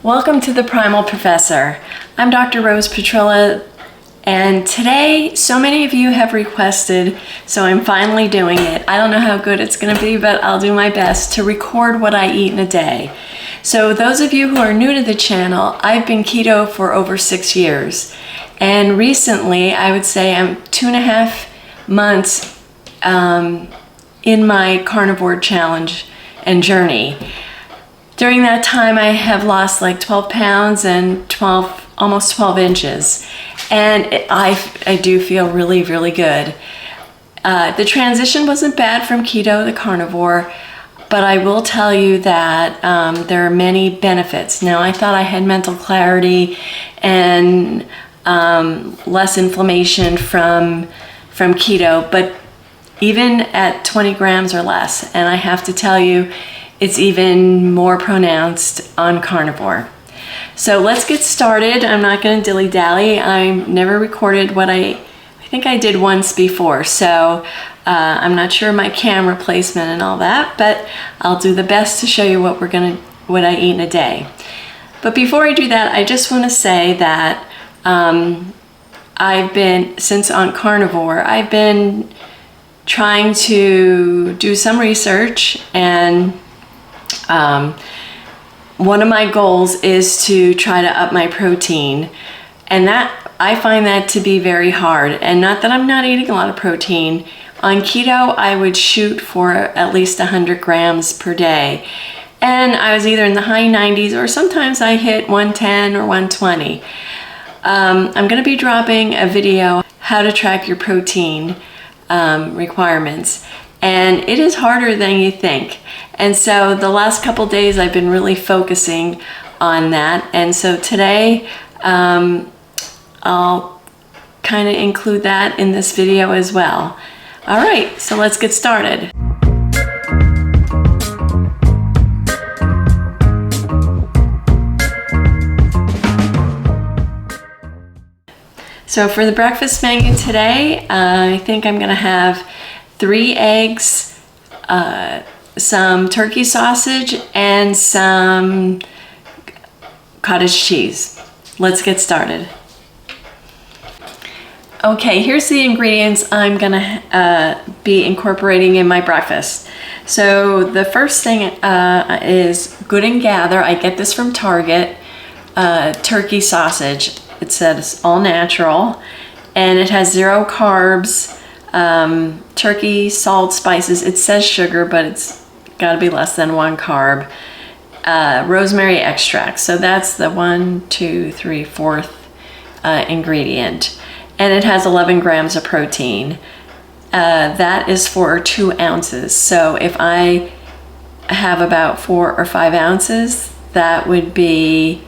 Welcome to the Primal Professor. I'm Dr. Rose Petrilla, and today so many of you have requested, so I'm finally doing it. I don't know how good it's going to be, but I'll do my best to record what I eat in a day. So those of you who are new to the channel, I've been keto for over 6 years. And recently, I would say I'm 2.5 months in my carnivore challenge and journey. During that time, I have lost like 12 pounds and almost 12 inches. And I do feel really, really good. The transition wasn't bad from keto to carnivore, but I will tell you that there are many benefits. Now, I thought I had mental clarity and less inflammation from keto, but even at 20 grams or less, and I have to tell you, it's even more pronounced on carnivore. So let's get started. I'm not going to dilly-dally. I never recorded what I think I did once before, so I'm not sure my camera placement and all that, but I'll do the best to show you what I eat in a day. But before I do that, I just want to say that since on carnivore, I've been trying to do some research, and one of my goals is to try to up my protein, and that I find that to be very hard. And not that I'm not eating a lot of protein. On keto, I would shoot for at least 100 grams per day, and I was either in the high 90s or sometimes I hit 110 or 120. I'm going to be dropping a video how to track your protein requirements, and it is harder than you think. And so the last couple days I've been really focusing on that, and so today I'll kind of include that in this video as well. All right, so let's get started. So for the breakfast menu today, I think I'm gonna have 3 eggs, some turkey sausage, and some cottage cheese. Let's get started. Okay, here's the ingredients I'm gonna be incorporating in my breakfast. So the first thing is Good and Gather. I get this from Target, turkey sausage. It says all natural, and it has 0 carbs, turkey, salt, spices. It says sugar, but it's got to be less than 1 carb. Rosemary extract. So that's the 4th ingredient. And it has 11 grams of protein. That is for 2 ounces. So if I have about 4 or 5 ounces, that would be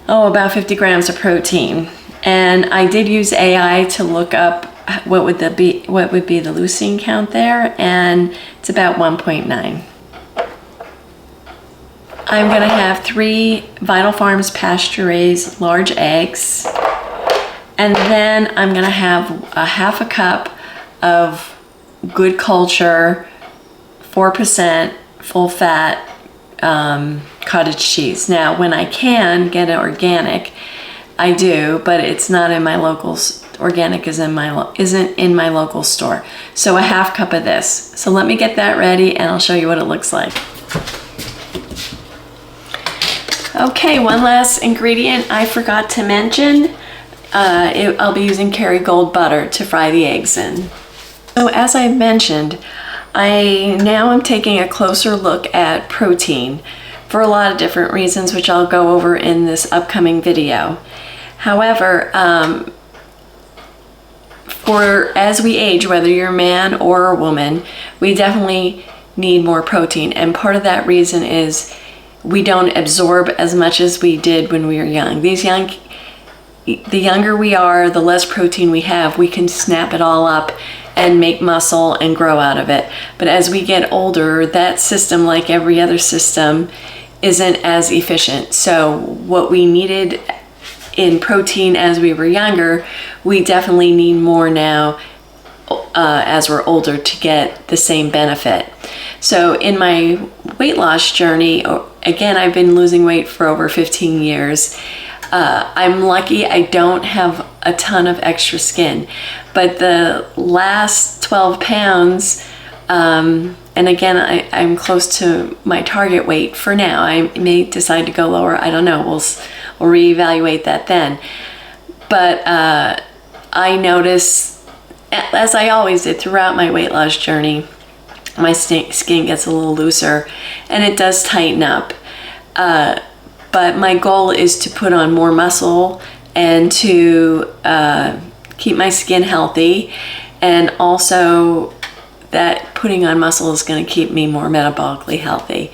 about 50 grams of protein. And I did use AI to look up what would be the leucine count there, and it's about 1.9. I'm gonna have 3 Vital Farms pasture-raised large eggs, and then I'm gonna have a half a cup of Good Culture 4% full fat cottage cheese. Now, when I can get it organic, I do, but it's not in my local. Organic isn't in my local store. So a half cup of this. So let me get that ready, and I'll show you what it looks like. Okay, one last ingredient I forgot to mention. I'll be using Kerrygold butter to fry the eggs in. So as I mentioned, now I'm taking a closer look at protein for a lot of different reasons, which I'll go over in this upcoming video. However, as we age, whether you're a man or a woman, we definitely need more protein. And part of that reason is we don't absorb as much as we did when we were young. The younger we are, the less protein we have. We can snap it all up and make muscle and grow out of it. But as we get older, that system, like every other system, isn't as efficient. So what we needed in protein as we were younger, we definitely need more now as we're older to get the same benefit. So in my weight loss journey, again, I've been losing weight for over 15 years. I'm lucky I don't have a ton of extra skin, but the last 12 pounds, and again, I'm close to my target weight for now. I may decide to go lower. I don't know. We'll reevaluate that then. But I notice, as I always did throughout my weight loss journey, my skin gets a little looser and it does tighten up. But my goal is to put on more muscle and to keep my skin healthy, and also that putting on muscle is going to keep me more metabolically healthy.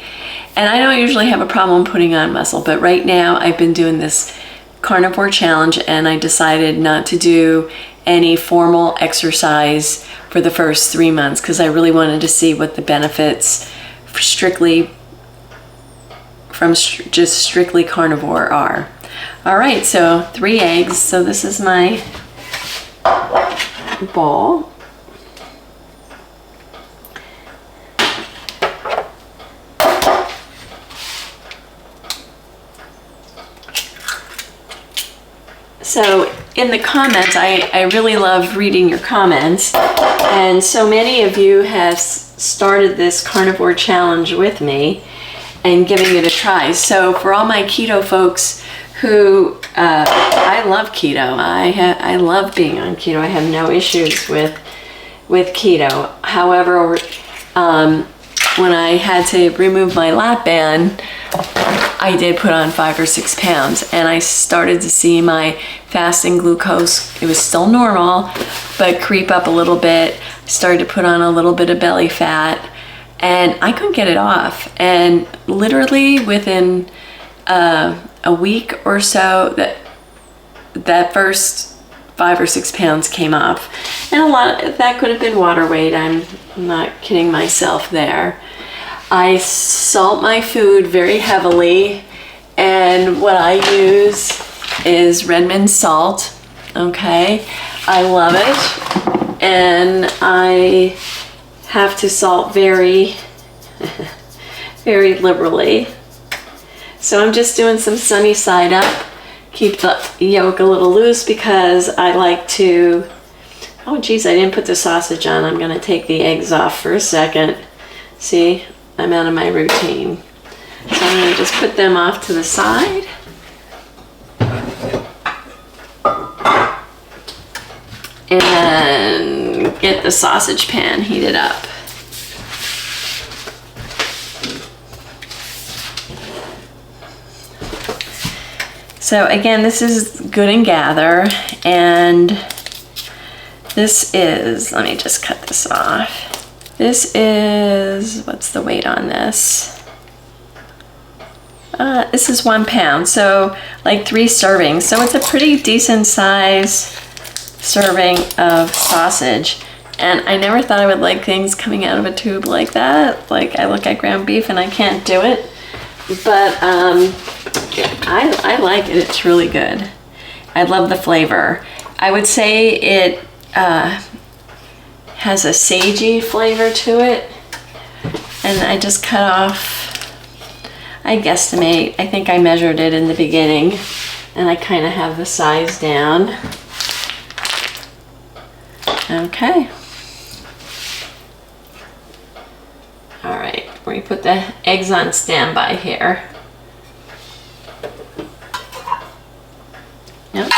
And I don't usually have a problem putting on muscle, but right now I've been doing this carnivore challenge and I decided not to do any formal exercise for the first 3 months because I really wanted to see what the benefits strictly from just strictly carnivore are. All right, so 3 eggs. So this is my bowl. So in the comments, I really love reading your comments, and so many of you have started this carnivore challenge with me and giving it a try. So for all my keto folks who, I love keto. I love being on keto. I have no issues with keto. However, when I had to remove my lap band, I did put on 5 or 6 pounds, and I started to see my fasting glucose, it was still normal, but creep up a little bit. Started to put on a little bit of belly fat, and I couldn't get it off. And literally within a week or so, that first 5 or 6 pounds came off. And a lot of that could have been water weight. I'm not kidding myself there. I salt my food very heavily, and what I use is Redmond salt. Okay, I love it, and I have to salt very very liberally. So I'm just doing some sunny side up, keep the yolk a little loose because I like to, oh geez, I didn't put the sausage on. I'm gonna take the eggs off for a second. See, I'm out of my routine. So I'm gonna just put them off to the side. And get the sausage pan heated up. So again, this is Good and Gather, and this is, let me just cut this off. This is, what's the weight on this? This is 1 pound, so like 3 servings. So it's a pretty decent size serving of sausage. And I never thought I would like things coming out of a tube like that. Like I look at ground beef and I can't do it. But I like it, it's really good. I love the flavor. I would say it has a sagey flavor to it. And I just cut off, I guesstimate, I think I measured it in the beginning, and I kind of have the size down. Okay. All right, we put the eggs on standby here. Yep.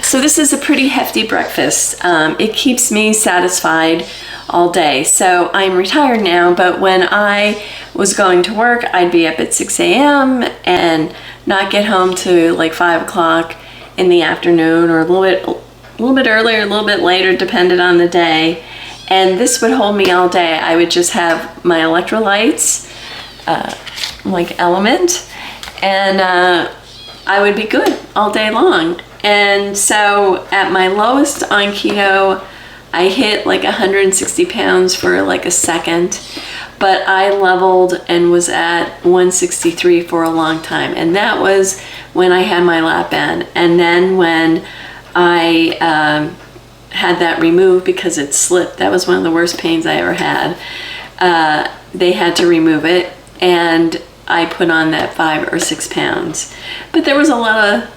So this is a pretty hefty breakfast. It keeps me satisfied all day. So I'm retired now, but when I was going to work, I'd be up at 6 a.m. and not get home to like 5 o'clock in the afternoon, or a little bit earlier, a little bit later, depended on the day. And this would hold me all day. I would just have my electrolytes, like Element, and I would be good all day long. And so at my lowest on keto, I hit like 160 pounds for like a second, but I leveled and was at 163 for a long time. And that was when I had my lap band. And then when I had that removed because it slipped, that was one of the worst pains I ever had. They had to remove it, and I put on that 5 or 6 pounds. But there was a lot of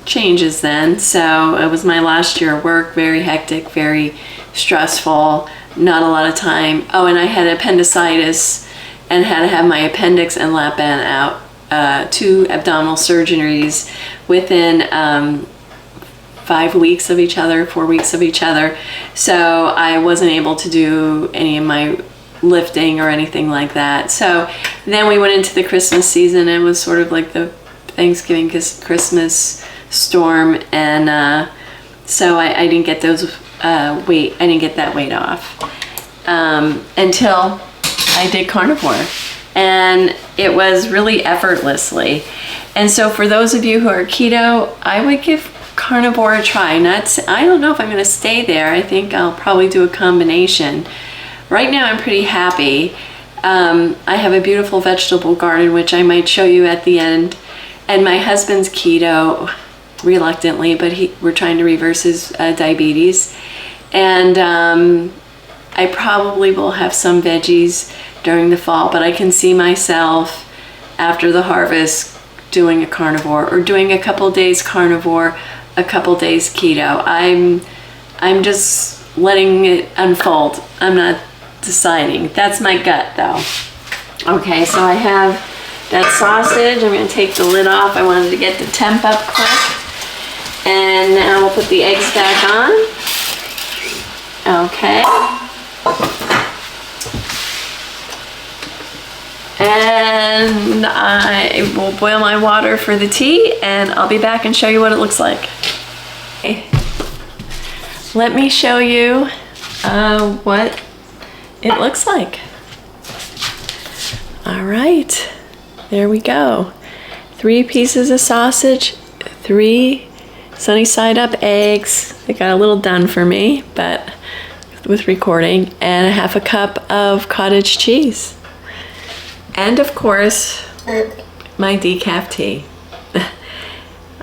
changes then. So it was my last year of work, very hectic, very stressful, not a lot of time. Oh, and I had appendicitis and had to have my appendix and lap band out, 2 abdominal surgeries within 5 weeks of each other, 4 weeks of each other. So I wasn't able to do any of my lifting or anything like that. So then we went into the Christmas season. It was sort of like the Thanksgiving Christmas storm, and so I didn't get those weight. I didn't get that weight off until I did Carnivore, and it was really effortlessly. And so for those of you who are keto, I would give Carnivore a try. I don't know if I'm going to stay there. I think I'll probably do a combination. Right now I'm pretty happy. I have a beautiful vegetable garden, which I might show you at the end. And my husband's keto, reluctantly, but we're trying to reverse his diabetes. And I probably will have some veggies during the fall, but I can see myself after the harvest doing a carnivore, or doing a couple days carnivore, a couple days keto. I'm just letting it unfold. I'm not deciding. That's my gut though. Okay, so I have that sausage. I'm going to take the lid off. I wanted to get the temp up quick. And now we'll put the eggs back on. Okay. And I will boil my water for the tea, and I'll be back and show you what it looks like. Okay. Let me show you what it looks like. All right, there we go. 3 pieces of sausage, 3 sunny side up eggs. They got a little done for me, but with recording, and a 1/2 cup of cottage cheese. And of course, my decaf tea.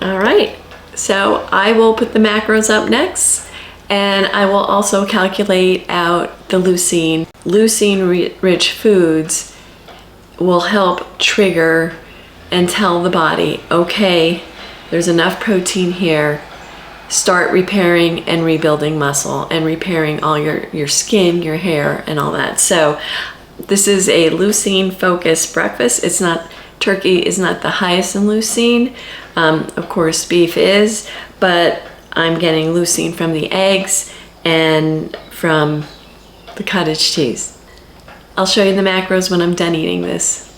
All right, so I will put the macros up next, and I will also calculate out the leucine. Leucine-rich foods will help trigger and tell the body, okay, there's enough protein here. Start repairing and rebuilding muscle and repairing all your skin, your hair, and all that. So this is a leucine-focused breakfast. It's not, turkey is not the highest in leucine. Of course, beef is, but I'm getting leucine from the eggs and from the cottage cheese. I'll show you the macros when I'm done eating this.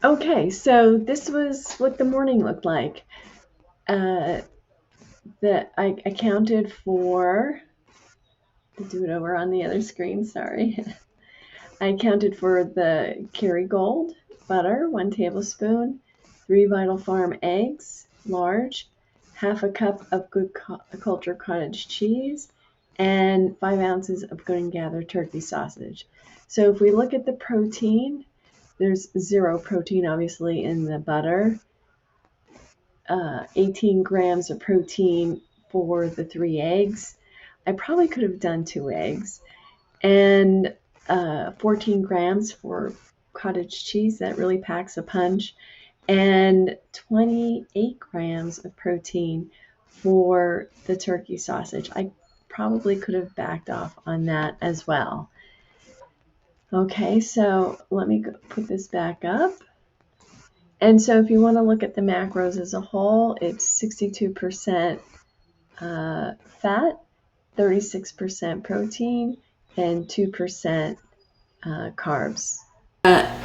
Okay, so this was what the morning looked like. That I accounted for, to do it over on the other screen, sorry. I accounted for the Kerrygold butter, 1 tablespoon, 3 Vital Farm eggs, large, 1/2 cup of good culture cottage cheese, and 5 ounces of Good and Gather turkey sausage. So if we look at the protein, there's 0 protein obviously in the butter. 18 grams of protein for the 3 eggs. I probably could have done 2 eggs. And 14 grams for cottage cheese. That really packs a punch. And 28 grams of protein for the turkey sausage. I probably could have backed off on that as well. Okay, so let me put this back up. And so if you want to look at the macros as a whole, it's 62% fat, 36% protein, and 2% carbs.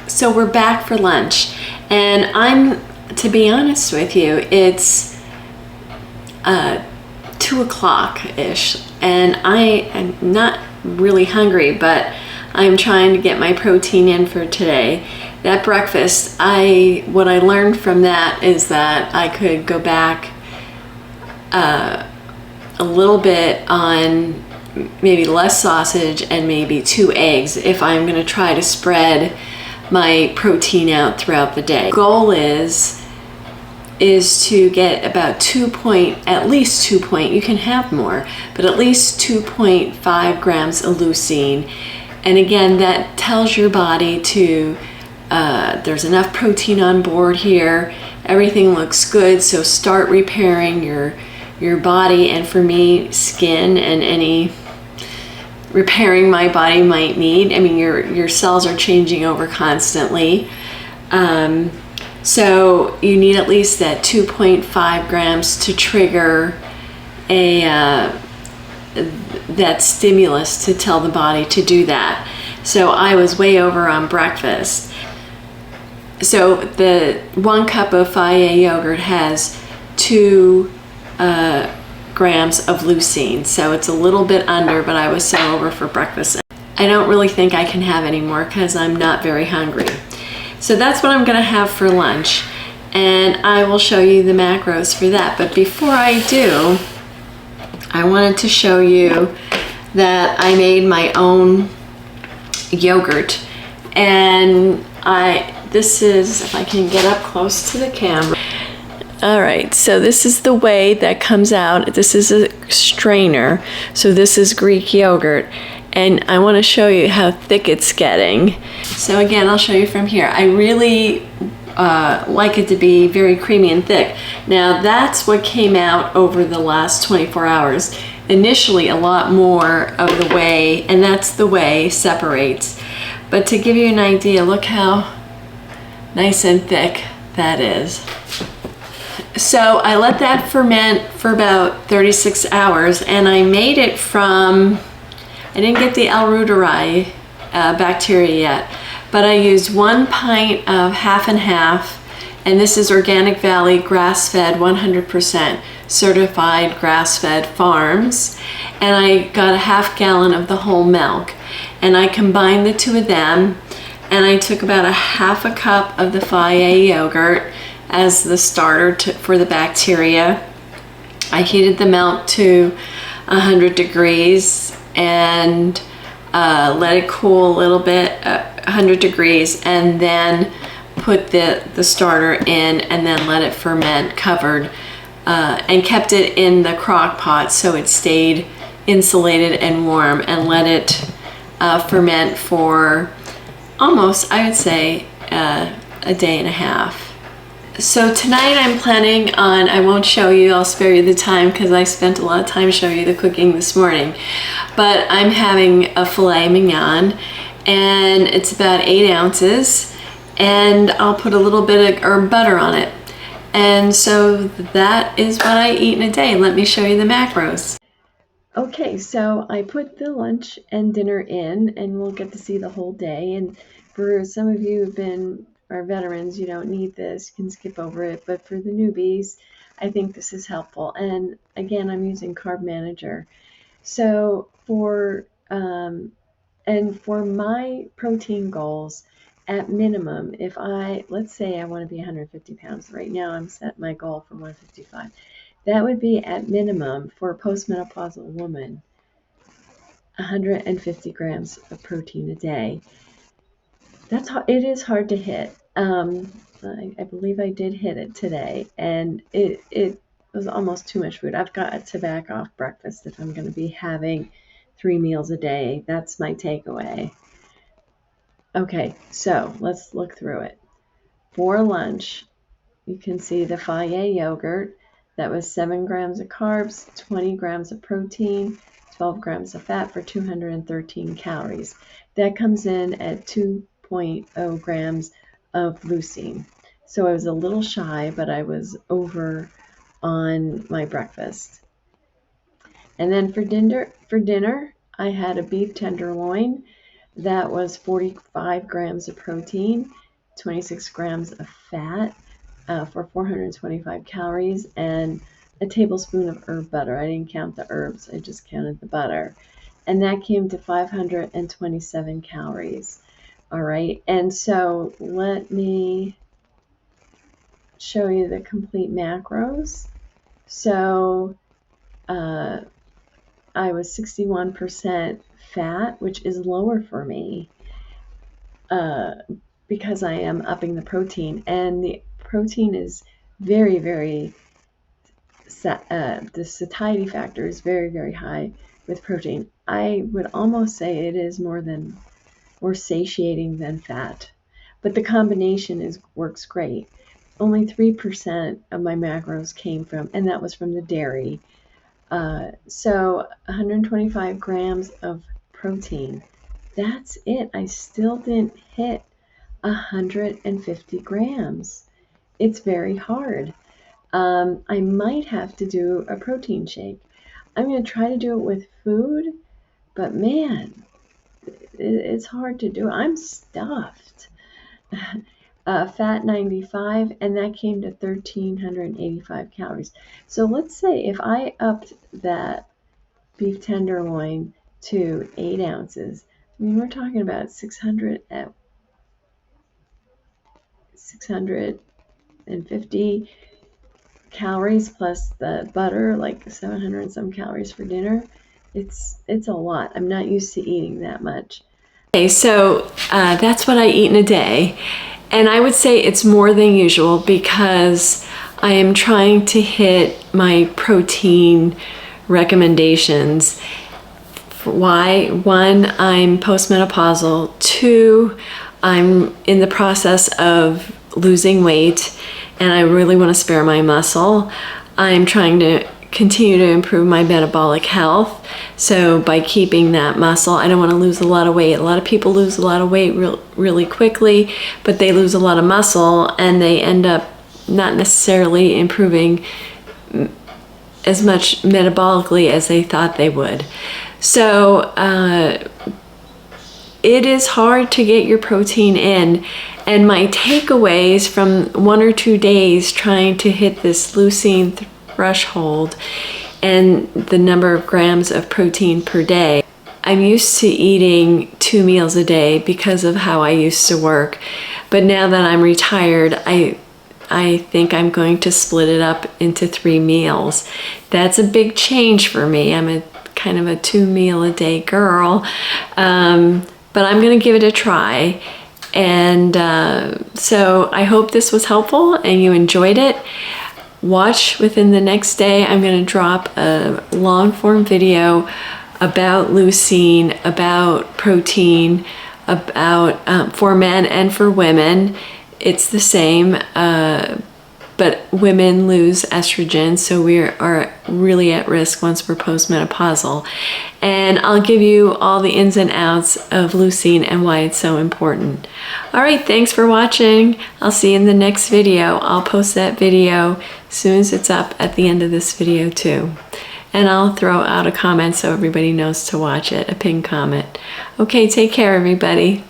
So we're back for lunch, and to be honest with you, it's 2 o'clock-ish, and I am not really hungry, but I'm trying to get my protein in for today. That breakfast, what I learned from that is that I could go back a little bit on maybe less sausage and maybe 2 eggs if I'm going to try to spread my protein out throughout the day. Goal is to get about at least 2 point, you can have more, but at least 2.5 grams of leucine. And again, that tells your body to There's enough protein on board here. Everything looks good, so start repairing your body, and for me, skin and any repairing my body might need. I mean, your cells are changing over constantly. So you need at least that 2.5 grams to trigger that stimulus to tell the body to do that. So I was way over on breakfast. So the 1 cup of Fage yogurt has 2 grams of leucine. So it's a little bit under, but I was so over for breakfast. I don't really think I can have any more because I'm not very hungry. So that's what I'm gonna have for lunch. And I will show you the macros for that. But before I do, I wanted to show you that I made my own yogurt. And this is, if I can get up close to the camera. All right, so this is the whey that comes out. This is a strainer. So this is Greek yogurt. And I want to show you how thick it's getting. So again, I'll show you from here. I really like it to be very creamy and thick. Now that's what came out over the last 24 hours. Initially a lot more of the whey, and that's the whey separates. But to give you an idea, look how nice and thick that is. So I let that ferment for about 36 hours, and I made it from, I didn't get the L. reuteri bacteria yet, but I used 1 pint of half and half, and this is Organic Valley grass-fed 100% certified grass-fed farms, and I got a half gallon of the whole milk, and I combined the 2 of them, and I took about a half a cup of the Fage yogurt as the starter for the bacteria. I heated the milk to 100 degrees and let it cool a little bit, 100 degrees, and then put the starter in and then let it ferment covered, and kept it in the crock pot so it stayed insulated and warm, and let it ferment for almost, I would say, a day and a half. So tonight I'm planning on, I won't show you, I'll spare you the time because I spent a lot of time showing you the cooking this morning, but I'm having a filet mignon, and it's about 8 ounces, and I'll put a little bit of herb butter on it. And so that is what I eat in a day. Let me show you the macros. Okay, so I put the lunch and dinner in, and we'll get to see the whole day. And for some of you who've are veterans, you don't need this, you can skip over it. But for the newbies, I think this is helpful. And again, I'm using Carb Manager. So for my protein goals, at minimum, if let's say I want to be 150 pounds. Right now I'm set my goal for 155. That would be at minimum for a postmenopausal woman, 150 grams of protein a day. It is hard to hit. I believe I did hit it today, and it was almost too much food. I've got to back off breakfast if I'm going to be having 3 meals a day. That's my takeaway. Okay, so let's look through it. For lunch, you can see the Fage yogurt. That was 7 grams of carbs, 20 grams of protein, 12 grams of fat for 213 calories. That comes in at 2.0 grams of leucine. So I was a little shy, but I was over on my breakfast. And then for dinner, I had a beef tenderloin. That was 45 grams of protein, 26 grams of fat for 425 calories, and a tablespoon of herb butter. I didn't count the herbs, I just counted the butter. And that came to 527 calories. All right, and so let me show you the complete macros. So I was 61% fat, which is lower for me because I am upping the protein, and the protein is very, very, the satiety factor is very, very high with protein. I would almost say it is more satiating than fat. but the combination works great. Only 3% of my macros came from, and that was from the dairy. So 125 grams of protein. That's it. I still didn't hit 150 grams. It's very hard. I might have to do a protein shake. I'm going to try to do it with food, but man, it's hard to do. I'm stuffed. Fat 95, and that came to 1,385 calories. So let's say if I upped that beef tenderloin to 8 ounces, I mean, we're talking about 650 calories plus the butter, like 700 and some calories for dinner. It's a lot. I'm not used to eating that much. Okay, so that's what I eat in a day. And I would say it's more than usual because I am trying to hit my protein recommendations. Why? One, I'm postmenopausal. Two, I'm in the process of losing weight and I really want to spare my muscle. I'm trying to continue to improve my metabolic health. So by keeping that muscle, I don't want to lose a lot of weight. A lot of people lose a lot of weight really quickly, but they lose a lot of muscle and they end up not necessarily improving as much metabolically as they thought they would. So it is hard to get your protein in. And my takeaways from 1 or 2 days trying to hit this leucine threshold and the number of grams of protein per day. I'm used to eating 2 meals a day because of how I used to work. But now that I'm retired, I think I'm going to split it up into 3 meals. That's a big change for me. I'm a kind of a 2 meal a day girl, but I'm going to give it a try. And so I hope this was helpful and you enjoyed it. Watch within the next day. I'm going to drop a long form video about leucine, about protein, about for men and for women. It's the same, but women lose estrogen, so we are really at risk once we're postmenopausal. And I'll give you all the ins and outs of leucine and why it's so important. All right, thanks for watching. I'll see you in the next video. I'll post that video as soon as it's up at the end of this video too. And I'll throw out a comment so everybody knows to watch it, a pinned comment. Okay, take care everybody.